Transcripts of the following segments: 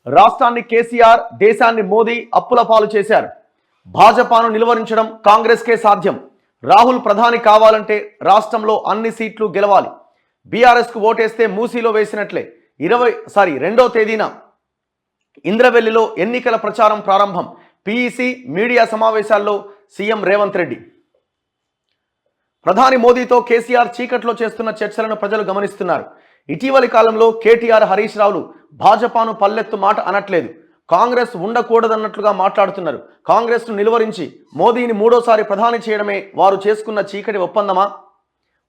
రాష్ట్రాన్ని కేసీఆర్, దేశాన్ని మోదీ అప్పుల పాలు చేశారు. భాజపాను నిలువరించడం కాంగ్రెస్కే సాధ్యం. రాహుల్ ప్రధాని కావాలంటే రాష్ట్రంలో అన్ని సీట్లు గెలవాలి. బీఆర్ఎస్కు ఓటేస్తే మూసీలో వేసినట్లే. 2వ తేదీన ఇంద్రవెల్లిలో ఎన్నికల ప్రచారం ప్రారంభం. పీఈసీ మీడియా సమావేశాల్లో సీఎం రేవంత్ రెడ్డి. ప్రధాని మోదీతో కేసీఆర్ చీకట్లో చేస్తున్న చర్చలను ప్రజలు గమనిస్తున్నారు. ఇటీవలి కాలంలో కేటీఆర్, హరీష్ రావులు భాజపాను పల్లెత్తు మాట అనట్లేదు. కాంగ్రెస్ ఉండకూడదన్నట్లుగా మాట్లాడుతున్నారు. కాంగ్రెస్ను నిలువరించి మోదీని 3వ ప్రధాని చేయడమే వారు చేసుకున్న చీకటి ఒప్పందమా?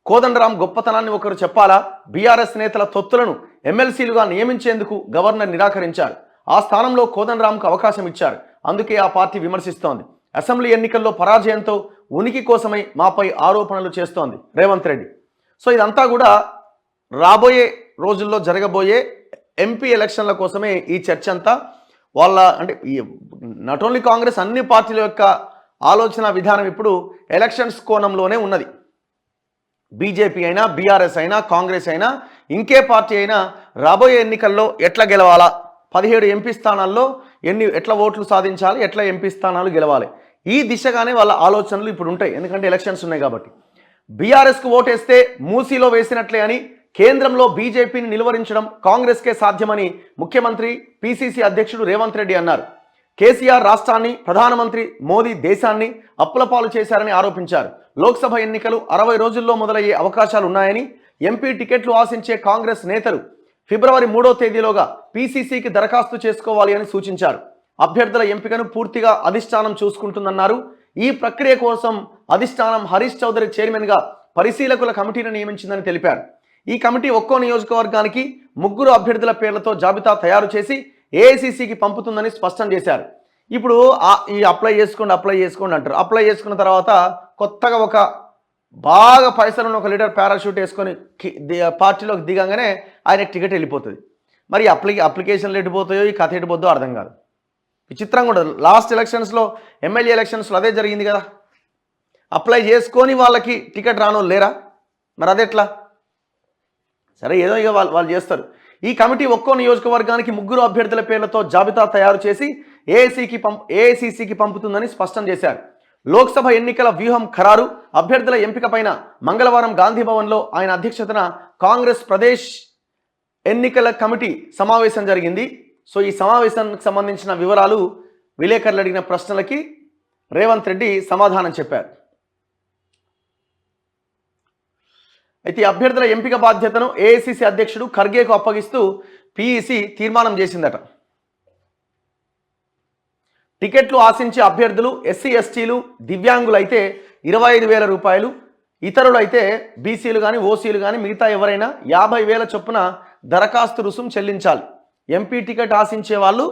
కోదండరాం గొప్పతనాన్ని ఒకరు చెప్పాలా? బీఆర్ఎస్ నేతల తొత్తులను ఎమ్మెల్సీలుగా నియమించేందుకు గవర్నర్ నిరాకరించారు. ఆ స్థానంలో కోదండరాంకు అవకాశం ఇచ్చారు. అందుకే ఆ పార్టీ విమర్శిస్తోంది. అసెంబ్లీ ఎన్నికల్లో పరాజయంతో ఉనికి కోసమై మాపై ఆరోపణలు చేస్తోంది రేవంత్ రెడ్డి. సో ఇదంతా కూడా రాబోయే రోజుల్లో జరగబోయే ఎంపీ ఎలక్షన్ల కోసమే ఈ చర్చ అంతా. వాళ్ళ అంటే నాట్ ఓన్లీ కాంగ్రెస్, అన్ని పార్టీల యొక్క ఆలోచన విధానం ఇప్పుడు ఎలక్షన్స్ కోణంలోనే ఉన్నది. బీజేపీ అయినా, బీఆర్ఎస్ అయినా, కాంగ్రెస్ అయినా, ఇంకే పార్టీ అయినా రాబోయే ఎన్నికల్లో ఎట్లా గెలవాలా, 17 ఎంపీ స్థానాల్లో ఎట్లా ఓట్లు సాధించాలి, ఎట్లా ఎంపీ స్థానాలు గెలవాలి, ఈ దిశగానే వాళ్ళ ఆలోచనలు ఇప్పుడు ఉంటాయి. ఎందుకంటే ఎలక్షన్స్ ఉన్నాయి కాబట్టి. బీఆర్ఎస్కు ఓటేస్తే మూసీలో వేసినట్లే అని, కేంద్రంలో బీజేపీని నిలువరించడం కాంగ్రెస్కే సాధ్యమని ముఖ్యమంత్రి, పీసీసీ అధ్యక్షుడు రేవంత్ రెడ్డి అన్నారు. కేసీఆర్ రాష్ట్రాన్ని, ప్రధానమంత్రి మోదీ దేశాన్ని అప్పులపాలు చేశారని ఆరోపించారు. లోక్సభ ఎన్నికలు 60 రోజుల్లో మొదలయ్యే అవకాశాలు ఉన్నాయని, ఎంపీ టికెట్లు ఆశించే కాంగ్రెస్ నేతలు ఫిబ్రవరి 3వ తేదీలోగా పీసీసీకి దరఖాస్తు చేసుకోవాలి అని సూచించారు. అభ్యర్థుల ఎంపికను పూర్తిగా అధిష్టానం చూసుకుంటుందన్నారు. ఈ ప్రక్రియ కోసం అధిష్టానం హరీష్ చౌదరి చైర్మన్గా పరిశీలకుల కమిటీని నియమించిందని తెలిపారు. ఈ కమిటీ ఒక్కో నియోజకవర్గానికి 3 అభ్యర్థుల పేర్లతో జాబితా తయారు చేసి ఏఐసీసీకి పంపుతుందని స్పష్టం చేశారు. ఇప్పుడు ఈ అప్లై చేసుకోండి అంటారు. అప్లై చేసుకున్న తర్వాత కొత్తగా ఒక బాగా పైసలను ఒక లీటర్ పారాషూట్ వేసుకొని పార్టీలోకి దిగంగానే ఆయనకు టికెట్ వెళ్ళిపోతుంది. మరి అప్లికేషన్లు ఎటుపోతాయో, ఈ కథ ఎటుపోద్దో అర్థం కాదు. విచిత్రంగా ఉండదు. లాస్ట్ ఎలక్షన్స్లో, ఎమ్మెల్యే ఎలక్షన్స్లో అదే జరిగింది కదా. అప్లై చేసుకొని వాళ్ళకి టికెట్ రానోళ్ళు లేరా? మరి అదెట్లా? సరే, ఏదో ఇక వాళ్ళు చేస్తారు. ఈ కమిటీ ఒక్కో నియోజకవర్గానికి 3 అభ్యర్థుల పేర్లతో జాబితా తయారు చేసి ఏఐసీసీకి పంపుతుందని స్పష్టం చేశారు. లోక్సభ ఎన్నికల వ్యూహం ఖరారు, అభ్యర్థుల ఎంపిక పైన మంగళవారం గాంధీభవన్లో ఆయన అధ్యక్షతన కాంగ్రెస్ ప్రదేశ్ ఎన్నికల కమిటీ సమావేశం జరిగింది. సో ఈ సమావేశానికి సంబంధించిన వివరాలు, విలేకరులు అడిగిన ప్రశ్నలకి రేవంత్ రెడ్డి సమాధానం చెప్పారు. అయితే అభ్యర్థుల ఎంపిక బాధ్యతను ఏఐసీసీ అధ్యక్షుడు ఖర్గేకు అప్పగిస్తూ పీఈసీ తీర్మానం చేసిందట. టికెట్లు ఆశించే అభ్యర్థులు ఎస్సీ, ఎస్టీలు, దివ్యాంగులు అయితే 25,000 రూపాయలు, ఇతరులు అయితే బీసీలు కానీ, ఓసీలు కానీ మిగతా ఎవరైనా 50,000 చొప్పున దరఖాస్తు రుసుము చెల్లించాలి. ఎంపీ టికెట్ ఆశించే వాళ్ళు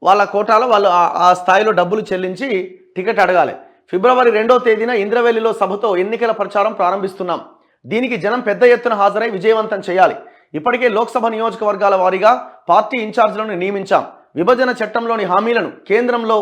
వాళ్ళ కోటాలో వాళ్ళు ఆ స్థాయిలో డబ్బులు చెల్లించి టికెట్ అడగాలి. ఫిబ్రవరి 2వ తేదీన ఇంద్రవెల్లిలో సభతో ఎన్నికల ప్రచారం ప్రారంభిస్తున్నాం. దీనికి జనం పెద్ద ఎత్తున హాజరై విజయవంతం చేయాలి. ఇప్పటికే లోక్సభ నియోజకవర్గాల వారీగా పార్టీ ఇన్ఛార్జీలను నియమించాం. విభజన చట్టంలోని హామీలను కేంద్రంలో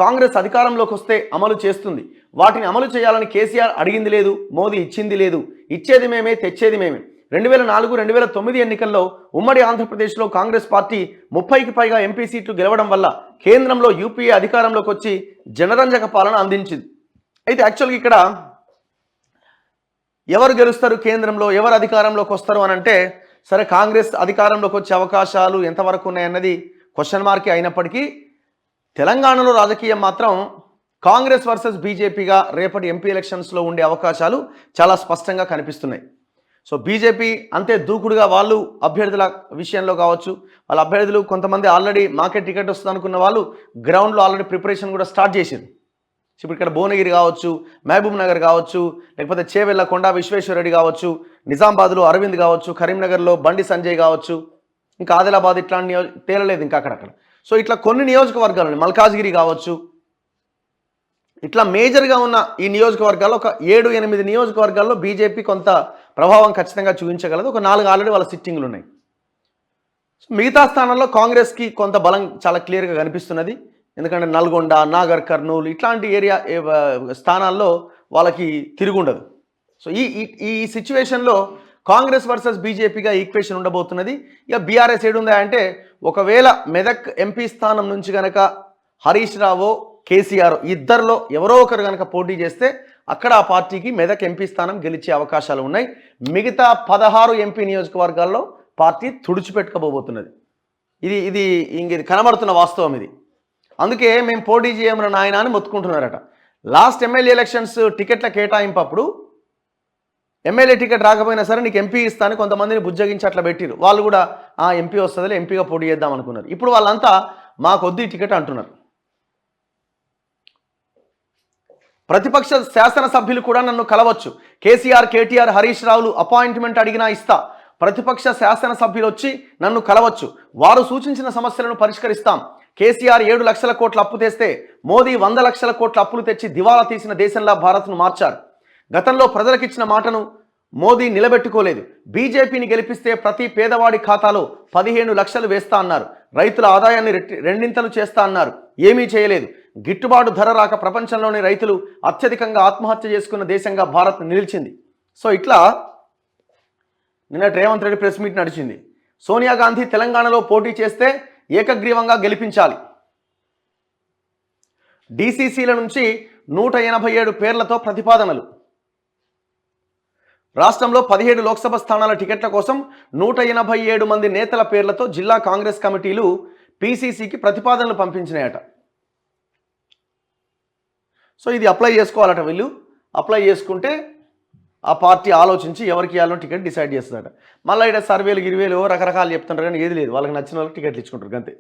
కాంగ్రెస్ అధికారంలోకి వస్తే అమలు చేస్తుంది. వాటిని అమలు చేయాలని కేసీఆర్ అడిగింది లేదు, మోదీ ఇచ్చింది లేదు. ఇచ్చేది మేమే, తెచ్చేది మేమే. 2004, 2009 ఎన్నికల్లో ఉమ్మడి ఆంధ్రప్రదేశ్లో కాంగ్రెస్ పార్టీ 30కి పైగా ఎంపీ సీట్లు గెలవడం వల్ల కేంద్రంలో యూపీఏ అధికారంలోకి వచ్చి జనరంజక పాలన అందించింది. అయితే యాక్చువల్గా ఇక్కడ ఎవరు గెలుస్తారు, కేంద్రంలో ఎవరు అధికారంలోకి వస్తారు అని అంటే, సరే కాంగ్రెస్ అధికారంలోకి వచ్చే అవకాశాలు ఎంతవరకు ఉన్నాయన్నది క్వశ్చన్ మార్కే అయినప్పటికీ, తెలంగాణలో రాజకీయం మాత్రం కాంగ్రెస్ వర్సెస్ బీజేపీగా రేపటి ఎంపీ ఎలక్షన్స్లో ఉండే అవకాశాలు చాలా స్పష్టంగా కనిపిస్తున్నాయి. సో బీజేపీ అంతే దూకుడుగా వాళ్ళు అభ్యర్థుల విషయంలో కావచ్చు, వాళ్ళ అభ్యర్థులు కొంతమంది ఆల్రెడీ మాకే టికెట్ వస్తుంది అనుకున్న వాళ్ళు గ్రౌండ్లో ఆల్రెడీ ప్రిపరేషన్ కూడా స్టార్ట్ చేసింది. ఇప్పుడు ఇక్కడ భువనగిరి కావచ్చు, మహబూబ్ నగర్ కావచ్చు, లేకపోతే చేవెళ్ళ కొండా విశ్వేశ్వరరెడ్డి కావచ్చు, నిజామాబాద్లో అరవింద్ కావచ్చు, కరీంనగర్లో బండి సంజయ్ కావచ్చు, ఇంకా ఆదిలాబాద్ ఇట్లాంటి తేలలేదు ఇంకా అక్కడక్కడ. సో ఇట్లా కొన్ని నియోజకవర్గాలు, మల్కాజ్గిరి కావచ్చు, ఇట్లా మేజర్గా ఉన్న ఈ నియోజకవర్గాల్లో ఒక 7-8 నియోజకవర్గాల్లో బీజేపీ కొంత ప్రభావం ఖచ్చితంగా చూపించగలదు. ఒక 4 ఆల్రెడీ వాళ్ళ సిట్టింగ్లు ఉన్నాయి. మిగతా స్థానాల్లో కాంగ్రెస్కి కొంత బలం చాలా క్లియర్గా కనిపిస్తున్నది. ఎందుకంటే నల్గొండ, నాగర్ కర్నూలు ఇట్లాంటి ఏరియా స్థానాల్లో వాళ్ళకి తిరుగుండదు. సో ఈ సిచ్యువేషన్లో కాంగ్రెస్ వర్సెస్ బీజేపీగా ఈక్వేషన్ ఉండబోతున్నది. ఇక బీఆర్ఎస్ ఏడుందా అంటే ఒకవేళ మెదక్ ఎంపీ స్థానం నుంచి గనక హరీష్ రావు కేసీఆర్ ఇద్దరిలో ఎవరో ఒకరు కనుక పోటీ చేస్తే అక్కడ ఆ పార్టీకి మెదక్ ఎంపీ స్థానం గెలిచే అవకాశాలు ఉన్నాయి. మిగతా 16 ఎంపీ నియోజకవర్గాల్లో పార్టీ తుడిచిపెట్టుకోబోతున్నది. ఇది కనబడుతున్న వాస్తవం ఇది. అందుకే మేము పోటీ చేయమని నాయన అని మొత్తుకుంటున్నారట. లాస్ట్ ఎమ్మెల్యే ఎలక్షన్స్ టికెట్ల కేటాయింపప్పుడు ఎమ్మెల్యే టికెట్ రాకపోయినా సరే నీకు ఎంపీ ఇస్తాను కొంతమందిని బుజ్జగించి అట్లా పెట్టిరు. వాళ్ళు కూడా ఎంపీ వస్తుందిలే ఎంపీగా పోటీ చేద్దాం అనుకున్నారు. ఇప్పుడు వాళ్ళంతా మాకొద్దు ఈ టికెట్ అంటున్నారు. ప్రతిపక్ష శాసనసభ్యులు కూడా నన్ను కలవచ్చు. కేసీఆర్, కేటీఆర్, హరీష్ రావులు అపాయింట్మెంట్ అడిగినా ఇస్తా. ప్రతిపక్ష శాసనసభ్యులు వచ్చి నన్ను కలవచ్చు. వారు సూచించిన సమస్యలను పరిష్కరిస్తాం. కేసీఆర్ 7 లక్షల కోట్ల అప్పు తెస్తే మోదీ 100 లక్షల కోట్ల అప్పులు తెచ్చి దివాలా తీసిన దేశంలా భారత్ను మార్చారు. గతంలో ప్రజలకిచ్చిన మాటను మోదీ నిలబెట్టుకోలేదు. బీజేపీని గెలిపిస్తే ప్రతి పేదవాడి ఖాతాలో 15 లక్షలు వేస్తా అన్నారు. రైతుల ఆదాయాన్ని రెండింతలు చేస్తా అన్నారు. ఏమీ చేయలేదు. గిట్టుబాటు ధర రాక ప్రపంచంలోని రైతులు అత్యధికంగా ఆత్మహత్య చేసుకున్న దేశంగా భారత్ నిలిచింది. సో ఇట్లా నిన్న రేవంత్ రెడ్డి ప్రెస్ మీట్ నడిచింది. సోనియా గాంధీ తెలంగాణలో పోటీ చేస్తే ఏకగ్రీవంగా గెలిపించాలి. డీసీసీల నుంచి 187 పేర్లతో ప్రతిపాదనలు. రాష్ట్రంలో 17 లోక్సభ స్థానాల టికెట్ల కోసం 187 మంది నేతల పేర్లతో జిల్లా కాంగ్రెస్ కమిటీలు పీసీసీకి ప్రతిపాదనలు పంపించినాయట. సో ఇది అప్లై చేసుకోవాలట. వీళ్ళు అప్లై చేసుకుంటే ఆ పార్టీ ఆలోచించి ఎవరికి ఇవ్వాలో టికెట్ డిసైడ్ చేస్తుందట. మళ్ళీ ఇక్కడ సర్వేలు గిరివేలు రకరకాలు చెప్తుంటారు కానీ ఏది లేదు. వాళ్ళకి నచ్చిన వాళ్ళకి టికెట్లు ఇచ్చుకుంటారు అంతే.